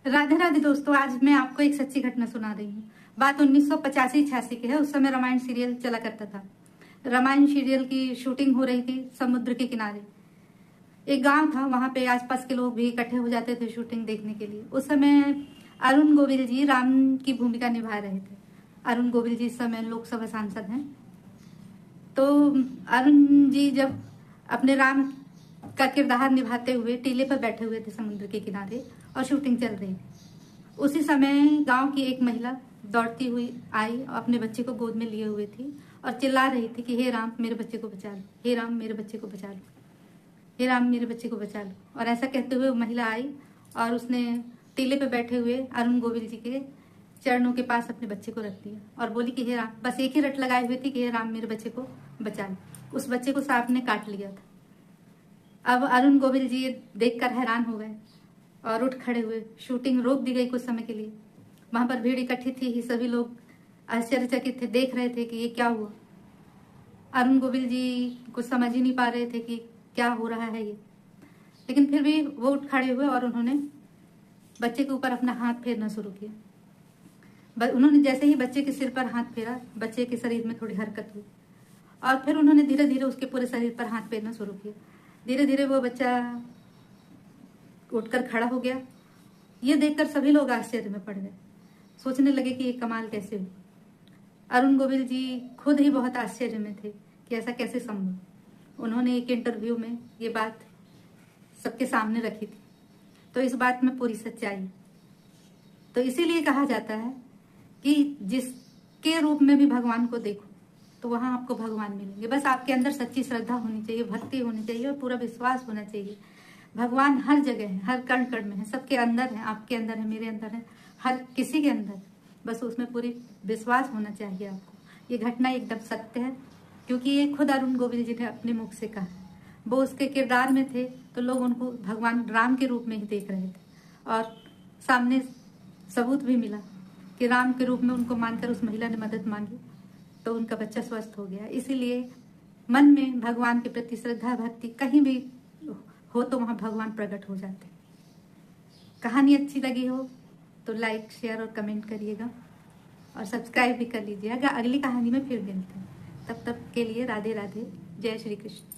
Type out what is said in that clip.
राधे राधे दोस्तों, आज मैं आपको एक सच्ची घटना सुना रही हूँ। बात 1985-86 की है। उस समय रामायण सीरियल चला करता था। रामायण सीरियल की शूटिंग हो रही थी समुद्र के किनारे। एक गांव था, वहां पे आसपास के लोग भी इकट्ठे हो जाते थे शूटिंग देखने के लिए। उस समय अरुण गोविल जी राम की भूमिका निभा रहे थे। अरुण गोविल जी इस समय लोकसभा सांसद हैं। तो अरुण जी जब अपने राम का किरदार निभाते हुए टीले पर बैठे हुए थे समुद्र के किनारे और शूटिंग चल रही थी। उसी समय गांव की एक महिला दौड़ती हुई आई और अपने बच्चे को गोद में लिए हुए थी और चिल्ला रही थी कि हे राम मेरे बच्चे को बचा लो, हे राम मेरे बच्चे को बचा लो, हे राम मेरे बच्चे को बचा लो। और ऐसा कहते हुए वो महिला आई और उसने टीले पे बैठे हुए अरुण गोविल जी के चरणों के पास अपने बच्चे को रख दिया और बोली कि हे राम, बस एक ही रट लगाए हुए थी कि हे राम मेरे बच्चे को बचा लो। उस बच्चे को सांप ने काट लिया था। अब अरुण गोविल जी ये देखकर हैरान हो गए और उठ खड़े हुए। शूटिंग रोक दी गई कुछ समय के लिए। वहां पर भीड़ इकट्ठी थी ही, सभी लोग आश्चर्यचकित थे, देख रहे थे कि ये क्या हुआ। अरुण गोविल जी कुछ समझ ही नहीं पा रहे थे कि क्या हो रहा है ये। लेकिन फिर भी वो उठ खड़े हुए और उन्होंने बच्चे के ऊपर अपना हाथ फेरना शुरू किया। उन्होंने जैसे ही बच्चे के सिर पर हाथ फेरा, बच्चे के शरीर में थोड़ी हरकत हुई और फिर उन्होंने धीरे धीरे उसके पूरे शरीर पर हाथ फेरना शुरू किया। धीरे धीरे वो बच्चा उठकर खड़ा हो गया। ये देखकर सभी लोग आश्चर्य में पड़ गए, सोचने लगे कि ये कमाल कैसे हुई। अरुण गोविल जी खुद ही बहुत आश्चर्य में थे कि ऐसा कैसे संभव। उन्होंने एक इंटरव्यू में ये बात सबके सामने रखी थी। तो इस बात में पूरी सच्चाई। तो इसीलिए कहा जाता है कि जिसके रूप में भी भगवान को देखो तो वहां आपको भगवान मिलेंगे। बस आपके अंदर सच्ची श्रद्धा होनी चाहिए, भक्ति होनी चाहिए और पूरा विश्वास होना चाहिए। भगवान हर जगह है, हर कण कण में है, सबके अंदर है, आपके अंदर है, मेरे अंदर है, हर किसी के अंदर है। बस उसमें पूरी विश्वास होना चाहिए आपको। ये घटना एकदम सत्य है, क्योंकि ये खुद अरुण गोविल जी ने अपने मुख से कहा। वो उसके किरदार में थे तो लोग उनको भगवान राम के रूप में ही देख रहे थे और सामने सबूत भी मिला कि राम के रूप में उनको मानकर उस महिला ने मदद मांगी तो उनका बच्चा स्वस्थ हो गया। इसीलिए मन में भगवान के प्रति श्रद्धा भक्ति कहीं भी हो तो वहां भगवान प्रकट हो जाते हैं। कहानी अच्छी लगी हो तो लाइक, शेयर और कमेंट करिएगा और सब्सक्राइब भी कर लीजिएगा। अगली कहानी में फिर मिलते हैं। तब तक के लिए राधे राधे, जय श्री कृष्ण।